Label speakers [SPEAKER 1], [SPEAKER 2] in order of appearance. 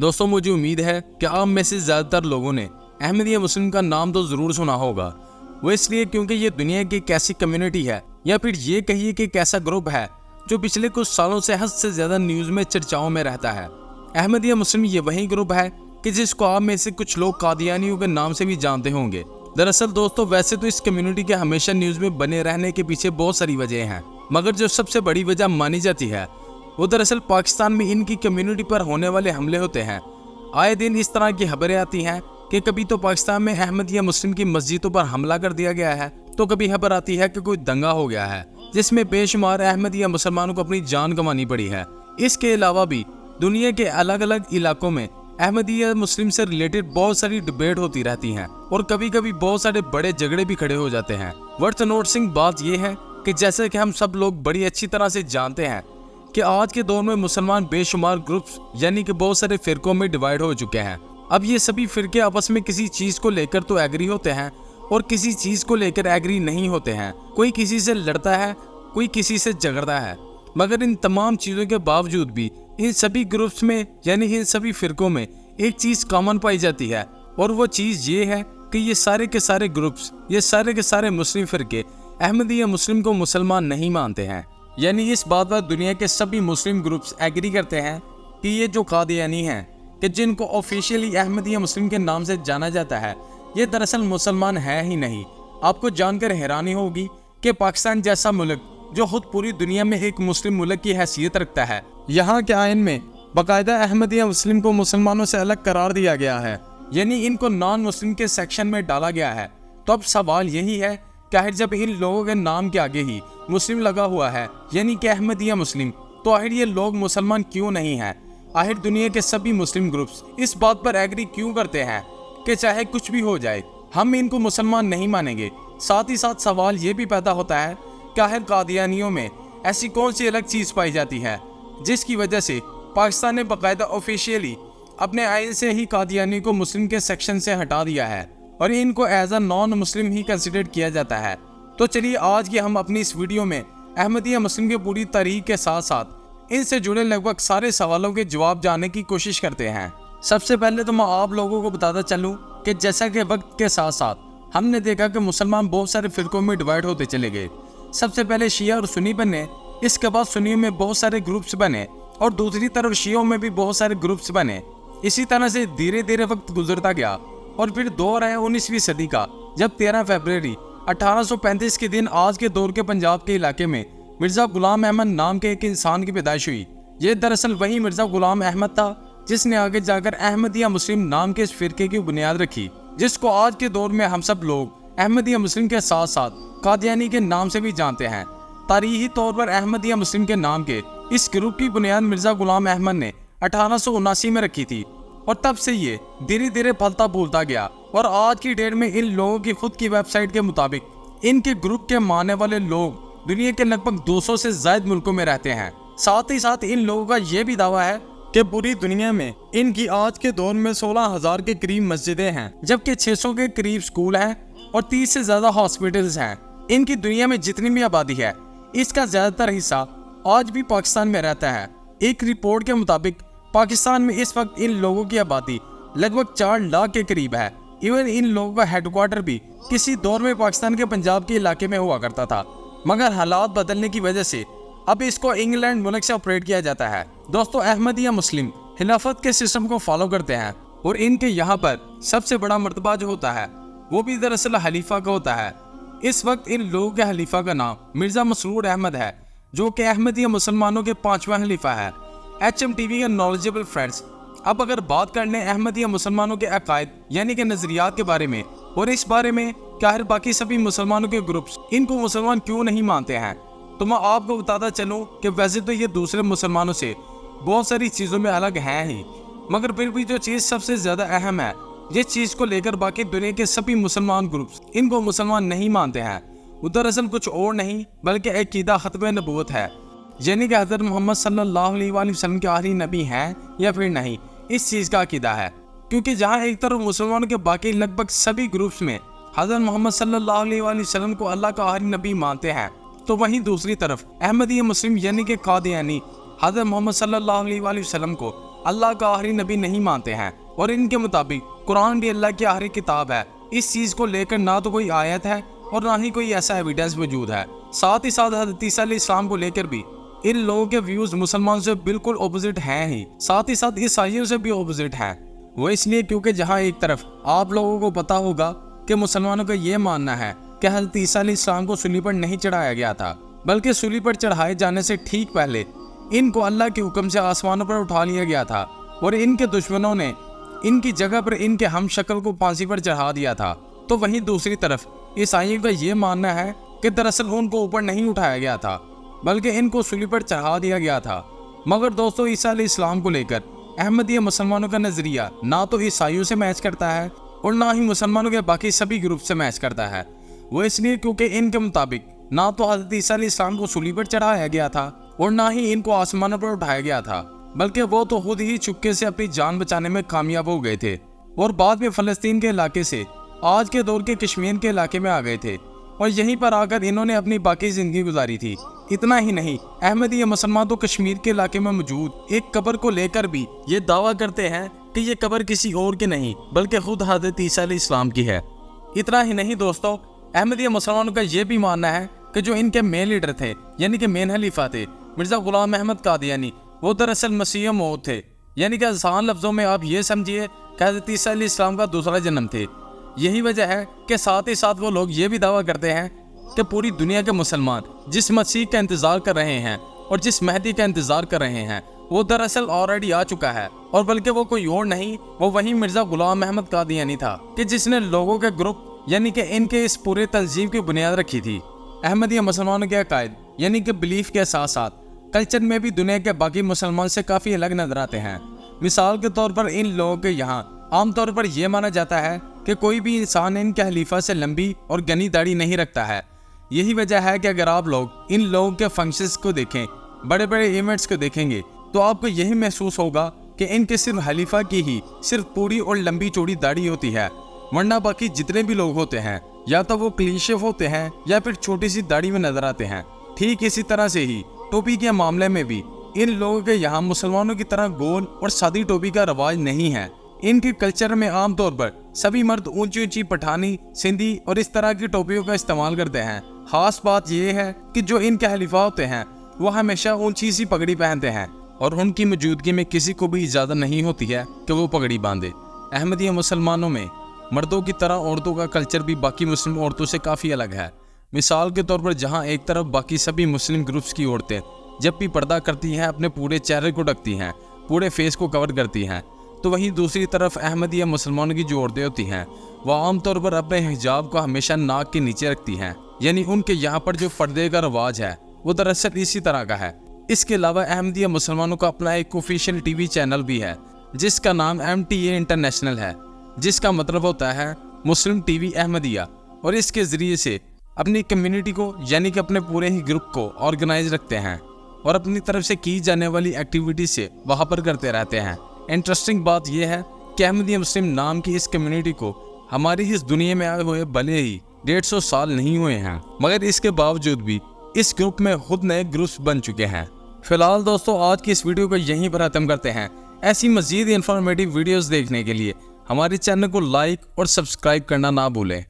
[SPEAKER 1] دوستوں مجھے امید ہے کہ آپ میں سے زیادہ تر لوگوں نے احمدیہ مسلم کا نام تو ضرور سنا ہوگا۔ وہ اس لیے کیونکہ یہ دنیا کی ایک ایسی کمیونٹی ہے یا پھر یہ کہیے کہ ایک ایسا گروپ ہے جو پچھلے کچھ سالوں سے حد سے زیادہ نیوز میں چرچاؤں میں رہتا ہے۔ احمدیہ مسلم یہ وہی گروپ ہے کہ جس کو آپ میں سے کچھ لوگ قادیانیوں کے نام سے بھی جانتے ہوں گے۔ دراصل دوستوں ویسے تو اس کمیونٹی کے ہمیشہ نیوز میں بنے رہنے کے پیچھے بہت ساری وجہ ہیں، مگر جو سب سے بڑی وجہ مانی جاتی ہے وہ دراصل پاکستان میں ان کی کمیونٹی پر ہونے والے حملے ہوتے ہیں۔ آئے دن اس طرح کی خبریں آتی ہیں کہ کبھی تو پاکستان میں احمدیہ مسلم کی مسجدوں پر حملہ کر دیا گیا ہے، تو کبھی خبر آتی ہے کہ کوئی دنگا ہو گیا ہے جس میں بے شمار احمدیہ مسلمانوں کو اپنی جان گنوانی پڑی ہے۔ اس کے علاوہ بھی دنیا کے الگ الگ علاقوں میں احمدیہ مسلم سے ریلیٹڈ بہت ساری ڈبیٹ ہوتی رہتی ہیں اور کبھی کبھی بہت سارے بڑے جھگڑے بھی کھڑے ہو جاتے ہیں۔ ورتھ نوٹسنگ بات یہ ہے کہ جیسے کہ ہم سب لوگ بڑی اچھی طرح سے جانتے ہیں کہ آج کے دور میں مسلمان بے شمار گروپس یعنی کہ بہت سارے فرقوں میں ڈیوائیڈ ہو چکے ہیں۔ اب یہ سبھی فرقے آپس میں کسی چیز کو لے کر تو ایگری ہوتے ہیں اور کسی چیز کو لے کر ایگری نہیں ہوتے ہیں۔ کوئی کسی سے لڑتا ہے، کوئی کسی سے جھگڑتا ہے، مگر ان تمام چیزوں کے باوجود بھی ان سبھی گروپس میں یعنی ان سبھی فرقوں میں ایک چیز کامن پائی جاتی ہے، اور وہ چیز یہ ہے کہ یہ سارے کے سارے گروپس، یہ سارے کے سارے مسلم فرقے احمدیہ مسلم کو مسلمان نہیں مانتے ہیں۔ یعنی اس بات پر دنیا کے سبھی مسلم گروپس ایگری کرتے ہیں کہ یہ جو قادیانی ہیں کہ جن کو آفیشیلی احمدیہ مسلم کے نام سے جانا جاتا ہے، یہ دراصل مسلمان ہے ہی نہیں۔ آپ کو جان کر حیرانی ہوگی کہ پاکستان جیسا ملک جو خود پوری دنیا میں ایک مسلم ملک کی حیثیت رکھتا ہے، یہاں کے آئین میں باقاعدہ احمدیہ مسلم کو مسلمانوں سے الگ قرار دیا گیا ہے، یعنی ان کو نان مسلم کے سیکشن میں ڈالا گیا ہے۔ تو اب سوال یہی ہے کہ آخر جب ان لوگوں کے نام کے آگے ہی مسلم لگا ہوا ہے یعنی کہ احمدیہ مسلم، تو آخر یہ لوگ مسلمان کیوں نہیں ہیں؟ آخر دنیا کے سبھی مسلم گروپس اس بات پر ایگری کیوں کرتے ہیں کہ چاہے کچھ بھی ہو جائے ہم ان کو مسلمان نہیں مانیں گے؟ ساتھ ہی ساتھ سوال یہ بھی پیدا ہوتا ہے کہ آخر قادیانیوں میں ایسی کون سی الگ چیز پائی جاتی ہے جس کی وجہ سے پاکستان نے باقاعدہ آفیشیلی اپنے آئین سے ہی قادیانی کو مسلم کے سیکشن سے ہٹا دیا ہے اور ان کو as a naan Muslim he consider کیا جاتا ہے۔ تو چلیے آج کی ہم اپنی اس ویڈیو میں احمدیہ مسلم کی پوری تاریخ کے ساتھ ساتھ ان سے جڑے لگ بھگ سارے سوالوں کے جواب جاننے کی کوشش کرتے ہیں۔ سب سے پہلے تو میں آپ لوگوں کو بتاتا چلوں کہ جیسا کہ وقت کے ساتھ ساتھ ہم نے دیکھا کہ مسلمان بہت سارے فرقوں میں ڈیوائیڈ ہوتے چلے گئے۔ سب سے پہلے شیعہ اور سنی بنے، اس کے بعد سنیوں میں بہت سارے گروپس بنے اور دوسری طرف شیعوں میں بھی بہت سارے گروپس بنے۔ اسی طرح سے دھیرے دھیرے وقت گزرتا گیا اور پھر دور آیا 19ویں صدی کا، جب 13 فروری 1835 کے دن آج کے دور کے پنجاب کے علاقے میں مرزا غلام احمد نام کے ایک انسان کی پیدائش ہوئی۔ یہ دراصل وہی مرزا غلام احمد تھا جس نے آگے جا کر احمدیہ مسلم نام کے اس فرقے کی بنیاد رکھی، جس کو آج کے دور میں ہم سب لوگ احمدیہ مسلم کے ساتھ ساتھ قادیانی کے نام سے بھی جانتے ہیں۔ تاریخی طور پر احمدیہ مسلم کے نام کے اس گروپ کی بنیاد مرزا غلام احمد نے 1879 میں رکھی تھی، اور تب سے یہ دھیرے دھیرے پھلتا پھولتا گیا، اور آج کی ڈیٹ میں ان لوگوں کی خود کی ویب سائٹ کے مطابق ان کے گروپ کے ماننے والے لوگ دنیا کے لگ بھگ 200 سے زائد ملکوں میں رہتے ہیں۔ ساتھ ہی ساتھ ان لوگوں کا یہ بھی دعویٰ ہے کہ پوری دنیا میں ان کی آج کے دور میں 16,000 کے قریب مسجدیں ہیں، جبکہ 600 کے قریب سکول ہیں اور 30 سے زیادہ ہاسپٹلز ہیں۔ ان کی دنیا میں جتنی بھی آبادی ہے اس کا زیادہ تر حصہ آج بھی پاکستان میں رہتا ہے۔ ایک رپورٹ کے مطابق پاکستان میں اس وقت ان لوگوں کی آبادی لگ بھگ 4 لاکھ کے قریب ہے۔ ایون ان لوگوں کا ہیڈ کوارٹر بھی کسی دور میں پاکستان کے پنجاب کے علاقے میں ہوا کرتا تھا، مگر حالات بدلنے کی وجہ سے اب اس کو انگلینڈ ملک سے آپریٹ کیا جاتا ہے۔ دوستو احمدیہ مسلم خلافت کے سسٹم کو فالو کرتے ہیں، اور ان کے یہاں پر سب سے بڑا مرتبہ جو ہوتا ہے وہ بھی دراصل خلیفہ کا ہوتا ہے۔ اس وقت ان لوگوں کے خلیفہ کا نام مرزا مسرور احمد ہے، جو کہ احمدیہ مسلمانوں کے 5واں خلیفہ ہے۔ HMTV کے نالجبل فرینڈز، اب اگر بات کر لیں احمدیہ مسلمانوں کے عقائد یعنی کہ نظریات کے بارے میں، اور اس بارے میں کہ آخر باقی سبھی مسلمانوں کے گروپس ان کو مسلمان کیوں نہیں مانتے ہیں، تو میں آپ کو بتاتا چلوں کہ ویسے تو یہ دوسرے مسلمانوں سے بہت ساری چیزوں میں الگ ہیں ہی، مگر پھر بھی جو چیز سب سے زیادہ اہم ہے، جس چیز کو لے کر باقی دنیا کے سبھی مسلمان گروپس ان کو مسلمان نہیں مانتے ہیں، وہ دراصل کچھ اور نہیں بلکہ عقیدہ ختم نبوت ہے، یعنی کہ حضرت محمد صلی اللہ علیہ وآلہ وسلم کے آخری نبی ہیں یا پھر نہیں، اس چیز کا عقیدہ ہے۔ کیونکہ جہاں ایک طرف مسلمانوں کے باقی لگ بھگ سبھی گروپس میں حضرت محمد صلی اللہ علیہ وآلہ وسلم کو اللہ کا آخری نبی مانتے ہیں، تو وہیں دوسری طرف احمدیہ مسلم یعنی کہ قادیانی حضرت محمد صلی اللہ علیہ وآلہ وسلم کو اللہ کا آخری نبی نہیں مانتے ہیں اور ان کے مطابق قرآن بھی اللہ کی آخری کتاب ہے۔ اس چیز کو لے کر نہ تو کوئی آیت ہے اور نہ ہی کوئی ایسا ایویڈنس موجود ہے۔ ساتھ ہی ساتھ حضرت عیسیٰ علیہ السلام کو لے کر بھی ان لوگوں کے ویوز مسلمان سے بالکل اپوزٹ ہیں ہی، ساتھ ہی ساتھ عیسائیوں سے بھی اپوزٹ ہیں۔ وہ اس لیے کیونکہ جہاں ایک طرف آپ لوگوں کو پتا ہوگا کہ مسلمانوں کا یہ ماننا ہے کہ حضرت عیسیٰ علیہ السلام کو صلیب پر نہیں چڑھایا گیا تھا، بلکہ صلیب پر چڑھائے جانے سے ٹھیک پہلے ان کو اللہ کے حکم سے آسمانوں پر اٹھا لیا گیا تھا اور ان کے دشمنوں نے ان کی جگہ پر ان کے ہم شکل کو پھانسی پر چڑھا دیا تھا، تو وہیں دوسری طرف عیسائیوں کا یہ ماننا ہے کہ دراصل ان کو اوپر نہیں اٹھایا گیا تھا بلکہ ان کو صلیب پر چڑھا دیا گیا تھا۔ مگر دوستو، عیسیٰ علیہ السلام کو لے کر احمدیہ مسلمانوں کا نظریہ نہ تو عیسائیوں سے میچ کرتا ہے اور نہ ہی مسلمانوں کے باقی سبھی گروپ سے میچ کرتا ہے۔ وہ اس لیے کیونکہ ان کے مطابق نہ تو حضرت عیسیٰ علیہ السلام کو صلیب پر چڑھایا گیا تھا اور نہ ہی ان کو آسمانوں پر اٹھایا گیا تھا، بلکہ وہ تو خود ہی چپکے سے اپنی جان بچانے میں کامیاب ہو گئے تھے اور بعد میں فلسطین کے علاقے سے آج کے دور کے کشمیر کے علاقے میں آ گئے تھے اور یہیں پر آ کر انہوں نے اپنی باقی زندگی گزاری تھی۔ اتنا ہی نہیں، احمدیہ مسلمان تو کشمیر کے علاقے میں موجود ایک قبر کو لے کر بھی یہ دعویٰ کرتے ہیں کہ یہ قبر کسی اور کی نہیں بلکہ خود حضرت عیسیٰ علیہ السلام کی ہے۔ اتنا ہی نہیں دوستو، احمدیہ مسلمانوں کا یہ بھی ماننا ہے کہ جو ان کے مین لیڈر تھے یعنی کہ مین خلیفہ تھے مرزا غلام احمد قادیانی، وہ دراصل مسیح موعود تھے، یعنی کہ آسان لفظوں میں آپ یہ سمجھیے کہ حضرت عیسیٰ علیہ السلام کا دوسرا جنم تھے۔ یہی وجہ ہے کہ ساتھ ہی ساتھ وہ لوگ یہ بھی دعویٰ کرتے ہیں کہ پوری دنیا کے مسلمان جس مسیح کا انتظار کر رہے ہیں اور جس مہدی کا انتظار کر رہے ہیں وہ دراصل آلریڈی آ چکا ہے، اور بلکہ وہ کوئی اور نہیں، وہ وہی مرزا غلام احمد قادیانی تھا کہ جس نے لوگوں کے گروپ یعنی کہ ان کے اس پورے تنظیم کی بنیاد رکھی تھی۔ احمدیہ مسلمانوں کے عقائد یعنی کہ بلیف کے ساتھ ساتھ کلچر میں بھی دنیا کے باقی مسلمان سے کافی الگ نظر آتے ہیں۔ مثال کے طور پر ان لوگوں کے یہاں عام طور پر یہ مانا جاتا ہے کہ کوئی بھی انسان ان کے خلیفہ سے لمبی اور گھنی داڑھی نہیں رکھتا ہے۔ یہی وجہ ہے کہ اگر آپ لوگ ان لوگوں کے فنکشنز کو دیکھیں، بڑے بڑے ایونٹس کو دیکھیں گے تو آپ کو یہی محسوس ہوگا کہ ان کے صرف خلیفہ کی ہی صرف پوری اور لمبی چوڑی داڑھی ہوتی ہے، ورنہ باقی جتنے بھی لوگ ہوتے ہیں یا تو وہ کلین شیو ہوتے ہیں یا پھر چھوٹی سی داڑھی میں نظر آتے ہیں۔ ٹھیک اسی طرح سے ہی ٹوپی کے معاملے میں بھی ان لوگوں کے یہاں مسلمانوں کی طرح گول اور سادی ٹوپی کا رواج نہیں ہے۔ ان کے کلچر میں عام طور پر سبھی مرد اونچی اونچی پٹھانی، سندھی اور اس طرح کی ٹوپیوں کا استعمال کرتے ہیں۔ خاص بات یہ ہے کہ جو ان کے خلیفہ ہوتے ہیں وہ ہمیشہ اونچی سی پگڑی پہنتے ہیں اور ان کی موجودگی میں کسی کو بھی اجازت نہیں ہوتی ہے کہ وہ پگڑی باندھے۔ احمدیہ مسلمانوں میں مردوں کی طرح عورتوں کا کلچر بھی باقی مسلم عورتوں سے کافی الگ ہے۔ مثال کے طور پر جہاں ایک طرف باقی سبھی مسلم گروپس کی عورتیں جب بھی پردہ کرتی ہیں اپنے پورے چہرے کو ڈھکتی ہیں، پورے فیس کو کور کرتی ہیں، تو وہیں دوسری طرف احمدیہ مسلمانوں کی جو عورتیں ہوتی ہیں وہ عام طور پر اپنے حجاب کو ہمیشہ ناک کے نیچے رکھتی ہیں، یعنی ان کے یہاں پر جو پردے کا رواج ہے وہ دراصل اسی طرح کا ہے۔ اس کے علاوہ احمدیہ مسلمانوں کا اپنا ایک آفیشیل ٹی وی چینل بھی ہے جس کا نام MTA انٹرنیشنل ہے، جس کا مطلب ہوتا ہے مسلم ٹی وی احمدیہ، اور اس کے ذریعے سے اپنی کمیونٹی کو یعنی کہ اپنے پورے ہی گروپ کو آرگنائز رکھتے ہیں اور اپنی طرف سے کی جانے والی ایکٹیویٹی سے وہاں پر کرتے رہتے ہیں۔ انٹرسٹنگ بات یہ ہے کہ احمدیہ مسلم نام کی اس کمیونٹی کو ہماری اس دنیا میں آئے ہوئے بھلے ہی 150 سال نہیں ہوئے ہیں، مگر اس کے باوجود بھی اس گروپ میں خود نئے گروپس بن چکے ہیں۔ فی الحال دوستو، آج کی اس ویڈیو کو یہیں پر ختم کرتے ہیں۔ ایسی مزید انفارمیٹیو ویڈیوز دیکھنے کے لیے ہمارے چینل کو لائک اور سبسکرائب کرنا نہ بھولیں۔